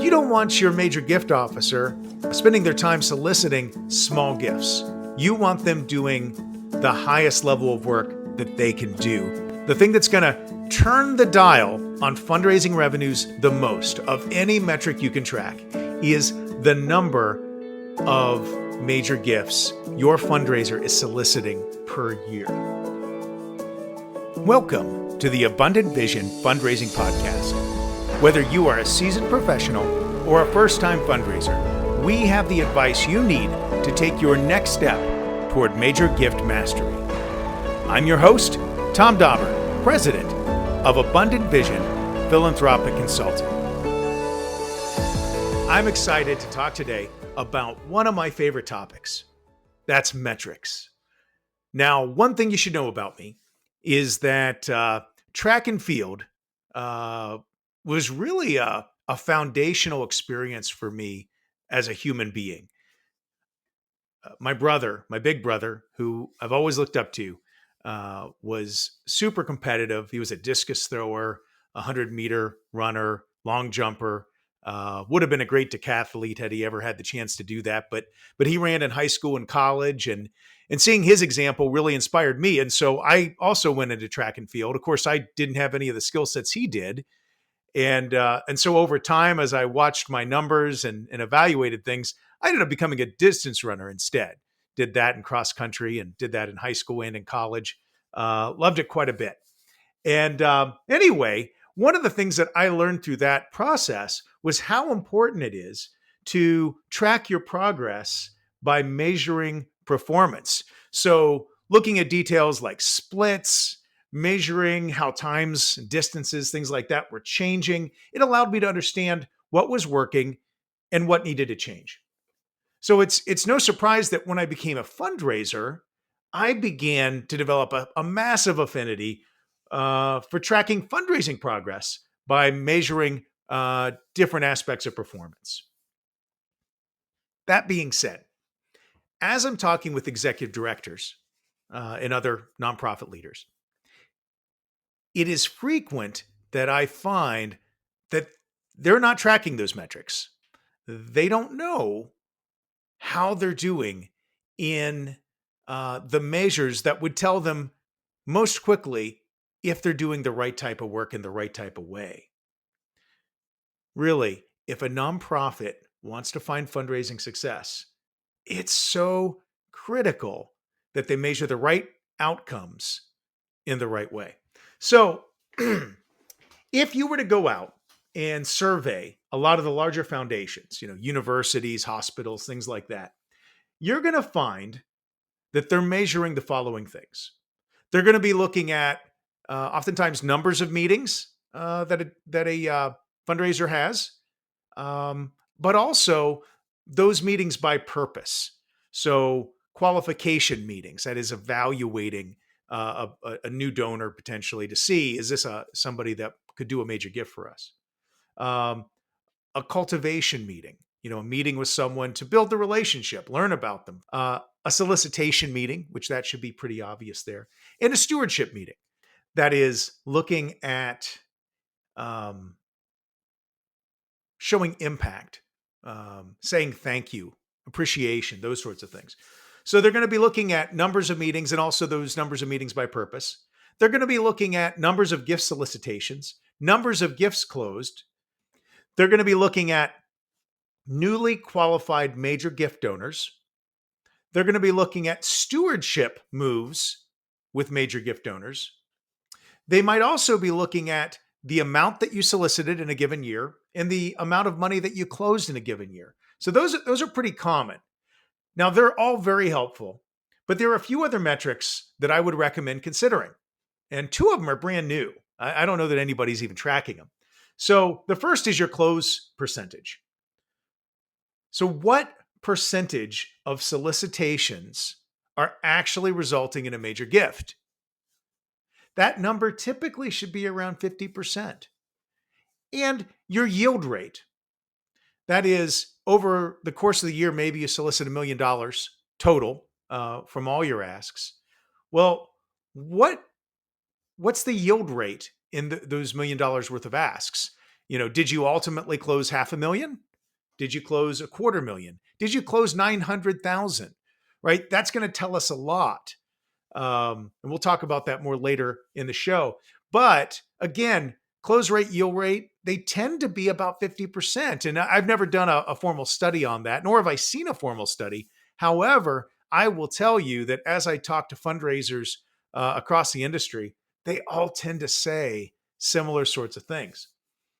You don't want your major gift officer spending their time soliciting small gifts. You want them doing the highest level of work that they can do. The thing that's going to turn the dial on fundraising revenues the most of any metric you can track is the number of major gifts your fundraiser is soliciting per year. Welcome to the Abundant Vision Fundraising Podcast. Whether you are a seasoned professional or a first-time fundraiser, we have the advice you need to take your next step toward major gift mastery. I'm your host, Tom Dauber, President of Abundant Vision Philanthropic Consulting. I'm excited to talk today about one of my favorite topics. That's metrics. Now, one thing you should know about me is that track and field was really a foundational experience for me as a human being. My big brother, who I've always looked up to, was super competitive. He was a discus thrower, 100-meter runner, long jumper. Would have been a great decathlete had he ever had the chance to do that. But he ran in high school and college, and seeing his example really inspired me. And so I also went into track and field. Of course, I didn't have any of the skill sets he did. And so over time, as I watched my numbers and evaluated things, I ended up becoming a distance runner instead. Did that in cross country and did that in high school and in college. Loved it quite a bit. And anyway, one of the things that I learned through that process was how important it is to track your progress by measuring performance. So looking at details like splits, measuring how times, distances, things like that were changing, it allowed me to understand what was working and what needed to change. So it's no surprise that when I became a fundraiser, I began to develop a massive affinity for tracking fundraising progress by measuring different aspects of performance. That being said, as I'm talking with executive directors and other nonprofit leaders, it is frequent that I find that they're not tracking those metrics. They don't know how they're doing in the measures that would tell them most quickly if they're doing the right type of work in the right type of way. Really, if a nonprofit wants to find fundraising success, it's so critical that they measure the right outcomes in the right way. So if you were to go out and survey a lot of the larger foundations, universities, hospitals, things like that, you're going to find that they're measuring the following things. They're going to be looking at oftentimes numbers of meetings that a fundraiser has, but also those meetings by purpose. So qualification meetings, that is evaluating a new donor potentially to see, is this somebody that could do a major gift for us? A cultivation meeting, a meeting with someone to build the relationship, learn about them. A solicitation meeting, which that should be pretty obvious there. And a stewardship meeting, that is looking at showing impact, saying thank you, appreciation, those sorts of things. So they're going to be looking at numbers of meetings and also those numbers of meetings by purpose. They're going to be looking at numbers of gift solicitations, numbers of gifts closed. They're going to be looking at newly qualified major gift donors. They're going to be looking at stewardship moves with major gift donors. They might also be looking at the amount that you solicited in a given year and the amount of money that you closed in a given year. So those are pretty common. Now, they're all very helpful, but there are a few other metrics that I would recommend considering. And two of them are brand new. I don't know that anybody's even tracking them. So the first is your close percentage. So what percentage of solicitations are actually resulting in a major gift? That number typically should be around 50%. And your yield rate. That is, over the course of the year, maybe you solicit $1 million total from all your asks. Well, what's the yield rate in those $1 million worth of asks? Did you ultimately close 500,000? Did you close 250,000? Did you close 900,000? Right? That's going to tell us a lot. And we'll talk about that more later in the show. But again, close rate, yield rate, they tend to be about 50%. And I've never done a formal study on that, nor have I seen a formal study. However, I will tell you that as I talk to fundraisers across the industry, they all tend to say similar sorts of things.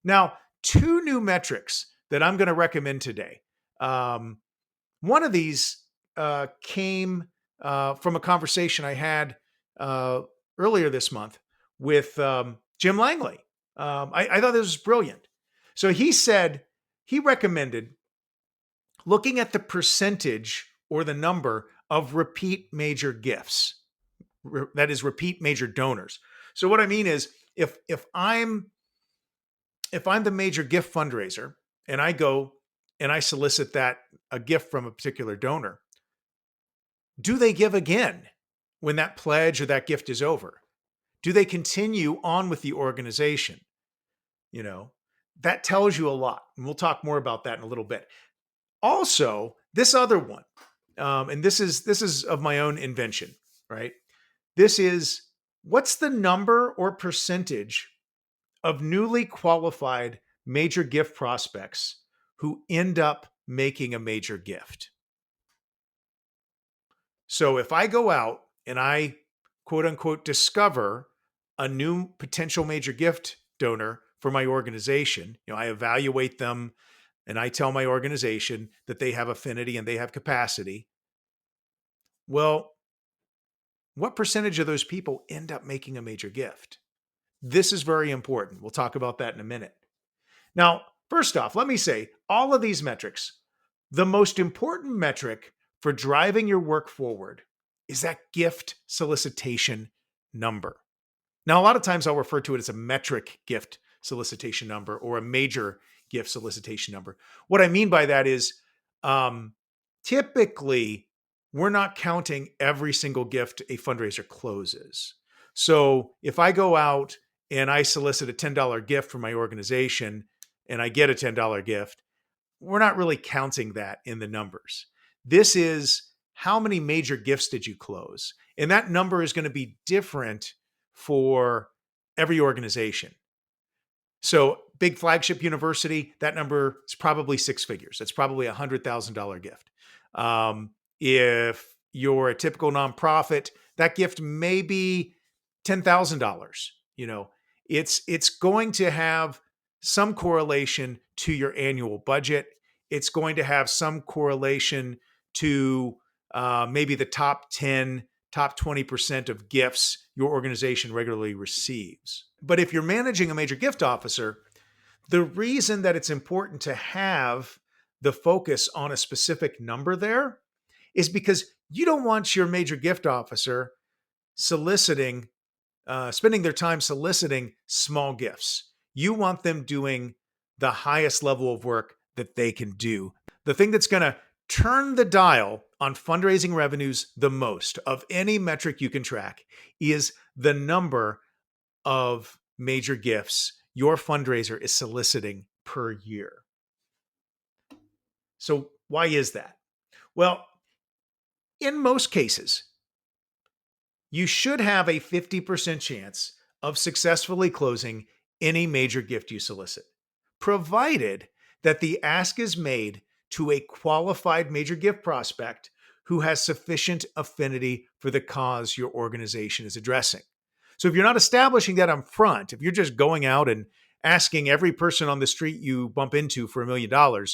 Now, two new metrics that I'm going to recommend today. One of these came from a conversation I had earlier this month with Jim Langley. I thought this was brilliant. So he recommended looking at the percentage or the number of repeat major gifts. That is, repeat major donors. So what I mean is, if I'm the major gift fundraiser and I go and I solicit a gift from a particular donor, do they give again when that pledge or that gift is over? Do they continue on with the organization? That tells you a lot. And we'll talk more about that in a little bit. Also, this other one, and this is of my own invention, right? This is, what's the number or percentage of newly qualified major gift prospects who end up making a major gift? So if I go out and I quote unquote discover a new potential major gift donor for my organization, I evaluate them and I tell my organization that they have affinity and they have capacity. Well, what percentage of those people end up making a major gift? This is very important. We'll talk about that in a minute. Now, first off, let me say all of these metrics, the most important metric for driving your work forward is that gift solicitation number. Now, a lot of times I'll refer to it as a metric gift solicitation number or a major gift solicitation number. What I mean by that is typically we're not counting every single gift a fundraiser closes. So if I go out and I solicit a $10 gift from my organization and I get a $10 gift, we're not really counting that in the numbers. This is how many major gifts did you close? And that number is going to be different for every organization. So big flagship university, that number is probably six figures. It's probably $100,000 gift. If you're a typical nonprofit, that gift may be $10,000. It's going to have some correlation to your annual budget. It's going to have some correlation to maybe the top 10, top 20% of gifts your organization regularly receives. But if you're managing a major gift officer, the reason that it's important to have the focus on a specific number there is because you don't want your major gift officer spending their time soliciting small gifts. You want them doing the highest level of work that they can do. The thing that's going to turn the dial on fundraising revenues the most of any metric you can track is the number of major gifts your fundraiser is soliciting per year. So why is that? Well, in most cases, you should have a 50% chance of successfully closing any major gift you solicit, provided that the ask is made to a qualified major gift prospect who has sufficient affinity for the cause your organization is addressing. So if you're not establishing that up front, if you're just going out and asking every person on the street you bump into for $1 million,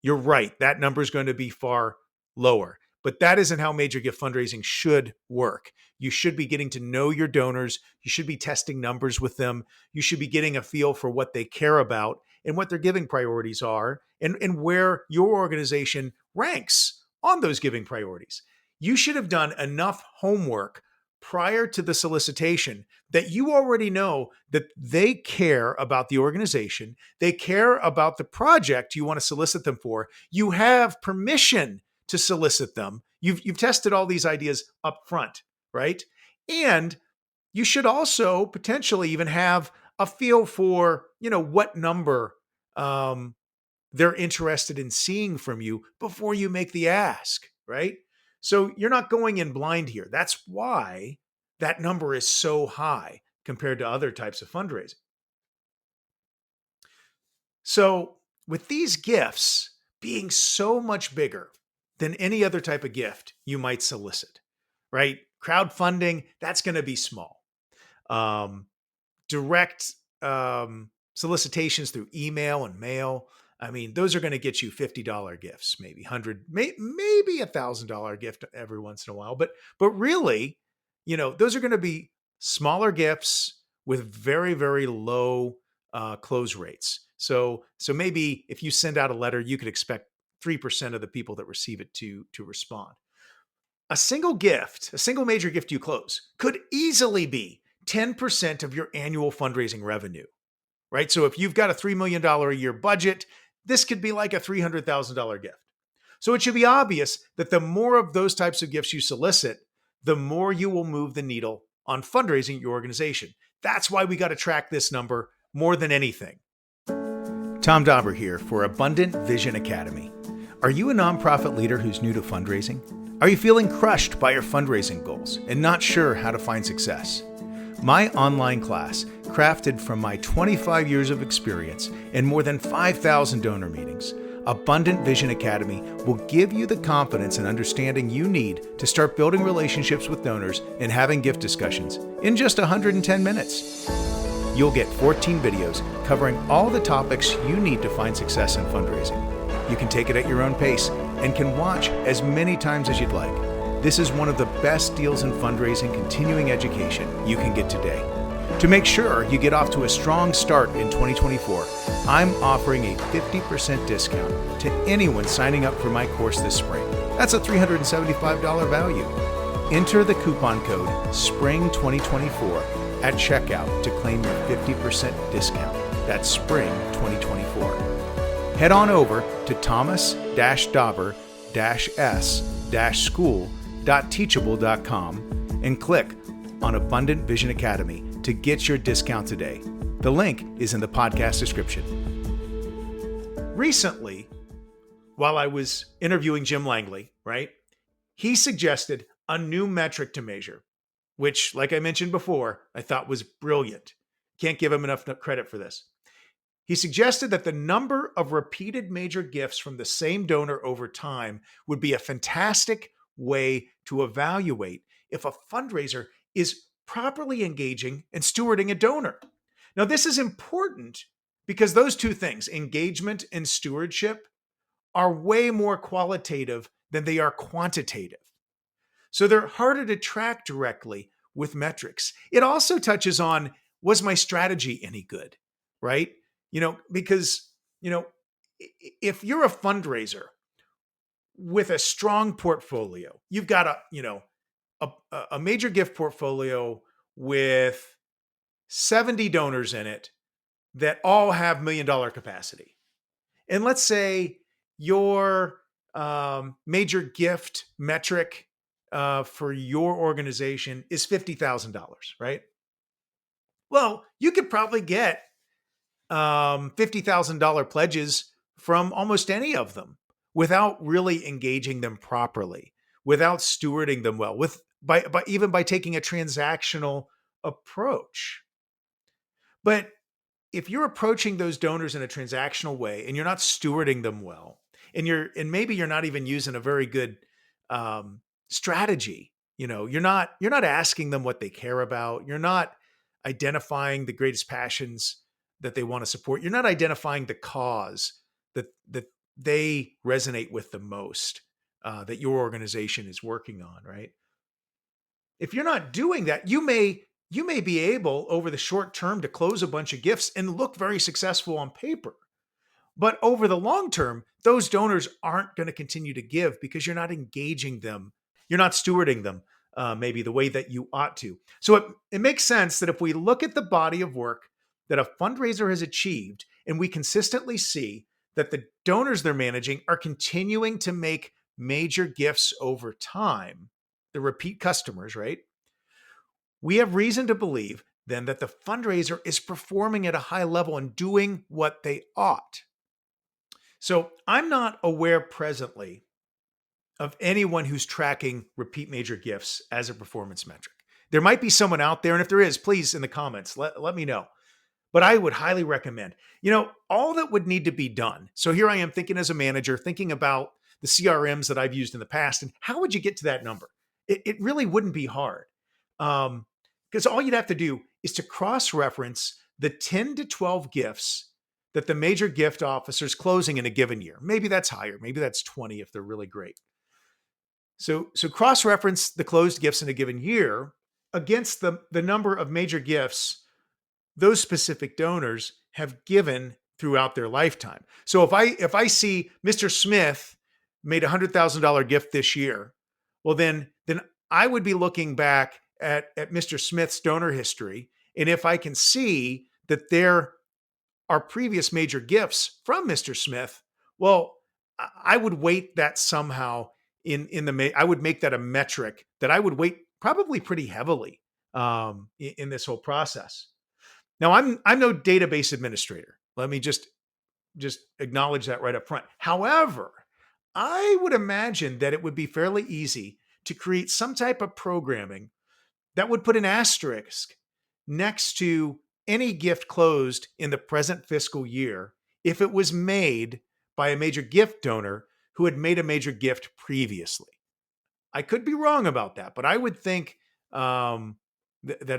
you're right, that number is going to be far lower. But that isn't how major gift fundraising should work. You should be getting to know your donors. You should be testing numbers with them. You should be getting a feel for what they care about and what their giving priorities are and where your organization ranks on those giving priorities. You should have done enough homework prior to the solicitation that you already know that they care about the organization. They care about the project you want to solicit them for. You have permission to solicit them. You've tested all these ideas up front, right? And you should also potentially even have a feel for, what number um, they're interested in seeing from you before you make the ask, right? So you're not going in blind here. That's why that number is so high compared to other types of fundraising. So, with these gifts being so much bigger than any other type of gift you might solicit, right? Crowdfunding, that's going to be small. Um, direct solicitations through email and mail. I mean, those are going to get you $50 gifts, maybe 100, maybe $1,000 gift every once in a while. But really, those are going to be smaller gifts with very, very low close rates. So maybe if you send out a letter, you could expect 3% of the people that receive it to respond. A single gift, a single major gift you close could easily be 10% of your annual fundraising revenue, right? So if you've got a $3 million a year budget, this could be like a $300,000 gift. So it should be obvious that the more of those types of gifts you solicit, the more you will move the needle on fundraising your organization. That's why we got to track this number more than anything. Tom Dauber here for Abundant Vision Academy. Are you a nonprofit leader who's new to fundraising? Are you feeling crushed by your fundraising goals and not sure how to find success? My online class, crafted from my 25 years of experience and more than 5,000 donor meetings, Abundant Vision Academy will give you the confidence and understanding you need to start building relationships with donors and having gift discussions in just 110 minutes. You'll get 14 videos covering all the topics you need to find success in fundraising. You can take it at your own pace and can watch as many times as you'd like. This is one of the best deals in fundraising continuing education you can get today. To make sure you get off to a strong start in 2024, I'm offering a 50% discount to anyone signing up for my course this spring. That's a $375 value. Enter the coupon code SPRING2024 at checkout to claim your 50% discount. That's spring 2024. Head on over to thomas-dauber-s-school.teachable.com and click on Abundant Vision Academy to get your discount today. The link is in the podcast description. Recently, while I was interviewing Jim Langley, right, he suggested a new metric to measure, which, like I mentioned before, I thought was brilliant. Can't give him enough credit for this. He suggested that the number of repeated major gifts from the same donor over time would be a fantastic way to evaluate if a fundraiser is properly engaging and stewarding a donor. Now, this is important because those two things, engagement and stewardship, are way more qualitative than they are quantitative. So they're harder to track directly with metrics. It also touches on, was my strategy any good, right? Because, if you're a fundraiser with a strong portfolio, you've got a major gift portfolio with 70 donors in it that all have $1 million capacity. And let's say your major gift metric for your organization is $50,000, right? Well, you could probably get $50,000 pledges from almost any of them without really engaging them properly, without stewarding them well, even by taking a transactional approach. But if you're approaching those donors in a transactional way and you're not stewarding them well, and maybe you're not even using a very good strategy, you're not asking them what they care about, you're not identifying the greatest passions that they want to support, you're not identifying the cause that they resonate with the most, that your organization is working on, right? If you're not doing that, you may be able over the short term to close a bunch of gifts and look very successful on paper. But over the long term, those donors aren't going to continue to give because you're not engaging them. You're not stewarding them maybe the way that you ought to. So it makes sense that if we look at the body of work that a fundraiser has achieved and we consistently see that the donors they're managing are continuing to make major gifts over time, the repeat customers, right? We have reason to believe then that the fundraiser is performing at a high level and doing what they ought. So I'm not aware presently of anyone who's tracking repeat major gifts as a performance metric. There might be someone out there, and if there is, please in the comments, let me know. But I would highly recommend, all that would need to be done. So here I am thinking as a manager, thinking about the CRMs that I've used in the past, and how would you get to that number? It really wouldn't be hard. Because all you'd have to do is to cross-reference the 10 to 12 gifts that the major gift officer's closing in a given year. Maybe that's higher. Maybe that's 20 if they're really great. So cross-reference the closed gifts in a given year against the number of major gifts those specific donors have given throughout their lifetime. So if I see Mr. Smith made a $100,000 gift this year, well then I would be looking back at Mr. Smith's donor history, and if I can see that there are previous major gifts from Mr. Smith, well, I would weight that somehow I would make that a metric that I would weight probably pretty heavily in this whole process. Now, I'm no database administrator. Let me just acknowledge that right up front. However, I would imagine that it would be fairly easy to create some type of programming that would put an asterisk next to any gift closed in the present fiscal year if it was made by a major gift donor who had made a major gift previously. I could be wrong about that, but I would think that a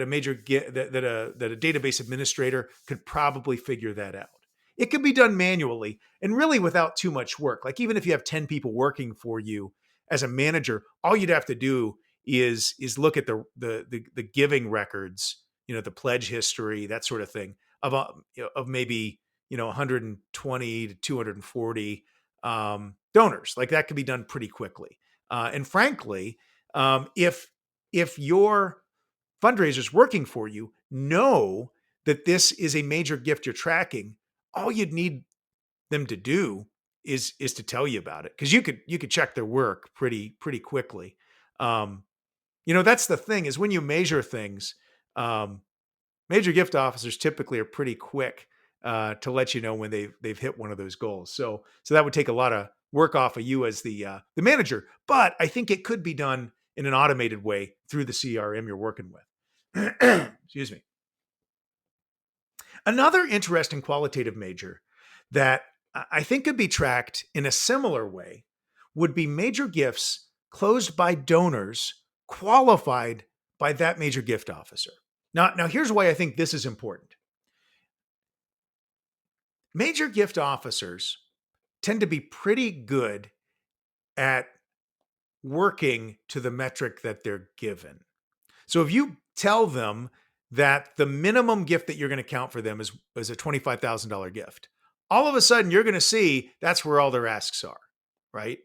database administrator could probably figure that out. It could be done manually and really without too much work. Like even if you have 10 people working for you as a manager, all you'd have to do is look at the giving records, the pledge history, that sort of thing of maybe 120 to 240 donors. Like that could be done pretty quickly. And frankly, if your fundraisers working for you know that this is a major gift you're tracking, all you'd need them to do is to tell you about it, because you could check their work pretty quickly. That's the thing, is when you measure things, major gift officers typically are pretty quick to let you know when they've hit one of those goals. So that would take a lot of work off of you as the manager, but I think it could be done in an automated way through the CRM you're working with. Excuse me. Another interesting qualitative measure that I think could be tracked in a similar way would be major gifts closed by donors qualified by that major gift officer. Now here's why I think this is important. Major gift officers tend to be pretty good at working to the metric that they're given. So if you tell them that the minimum gift that you're going to count for them is a $25,000 gift, all of a sudden you're going to see that's where all their asks are, right?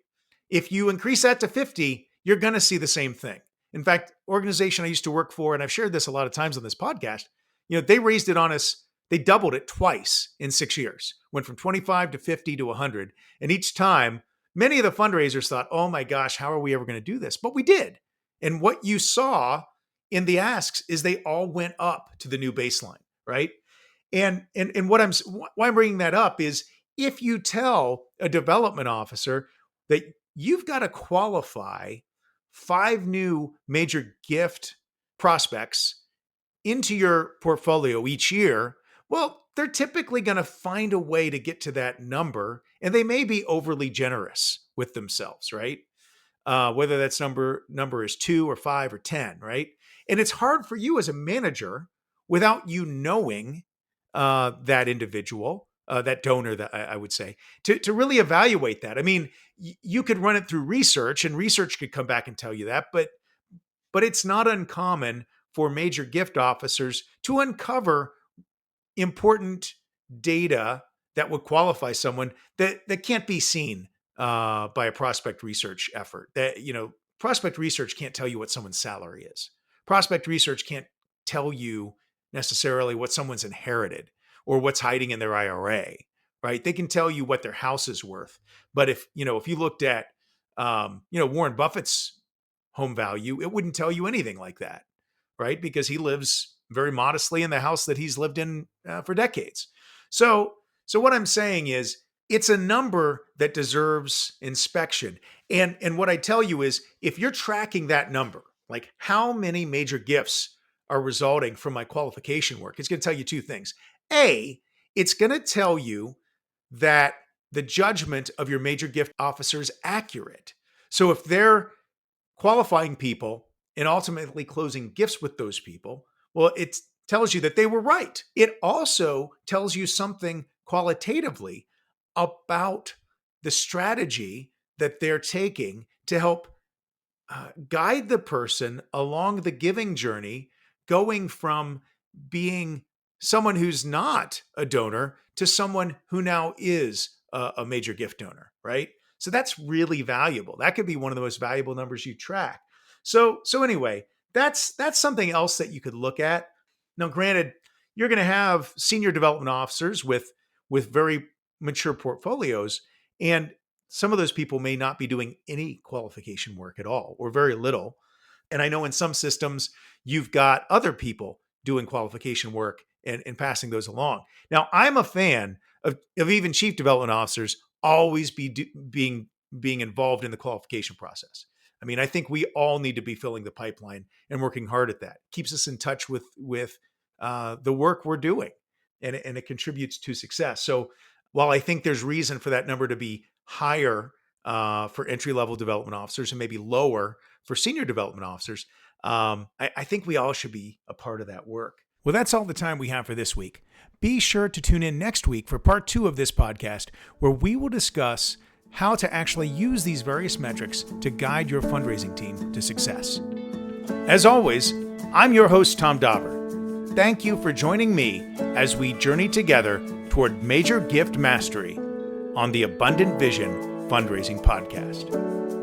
If you increase that to 50, you're going to see the same thing. In fact, organization I used to work for, and I've shared this a lot of times on this podcast, they raised it on us. They doubled it twice in 6 years, went from 25 to 50 to 100. And each time, many of the fundraisers thought, oh my gosh, how are we ever going to do this? But we did. And what you saw in the asks is they all went up to the new baseline, right? And why I'm bringing that up is, if you tell a development officer that you've got to qualify 5 new major gift prospects into your portfolio each year, well, they're typically going to find a way to get to that number, and they may be overly generous with themselves, right? Whether that's number is 2 or 5 or 10, right? And it's hard for you as a manager, without you knowing that individual, that donor, that I would say, to really evaluate that. I mean, you could run it through research, and research could come back and tell you that, but it's not uncommon for major gift officers to uncover important data that would qualify someone that can't be seen by a prospect research effort. That prospect research can't tell you what someone's salary is. Prospect research can't tell you necessarily what someone's inherited or what's hiding in their IRA, right? They can tell you what their house is worth, but if you looked at Warren Buffett's home value, it wouldn't tell you anything like that, right? Because he lives very modestly in the house that he's lived in for decades. So what I'm saying is, it's a number that deserves inspection. And what I tell you is, if you're tracking that number, like how many major gifts are resulting from my qualification work, it's going to tell you two things. A, it's going to tell you that the judgment of your major gift officer is accurate. So if they're qualifying people and ultimately closing gifts with those people, well, it tells you that they were right. It also tells you something qualitatively about the strategy that they're taking to help guide the person along the giving journey, going from being someone who's not a donor to someone who now is a major gift donor, right? So that's really valuable. That could be one of the most valuable numbers you track. So anyway, that's something else that you could look at. Now, granted, you're going to have senior development officers with very mature portfolios, and some of those people may not be doing any qualification work at all or very little. And I know in some systems, you've got other people doing qualification work and passing those along. Now, I'm a fan of even chief development officers always being involved in the qualification process. I mean, I think we all need to be filling the pipeline and working hard at that. Keeps us in touch with the work we're doing, and it contributes to success. So while I think there's reason for that number to be higher for entry-level development officers and maybe lower for senior development officers, I think we all should be a part of that work. Well, that's all the time we have for this week. Be sure to tune in next week for part 2 of this podcast, where we will discuss how to actually use these various metrics to guide your fundraising team to success. As always, I'm your host, Tom Dauber. Thank you for joining me as we journey together toward major gift mastery on the Abundant Vision Fundraising Podcast.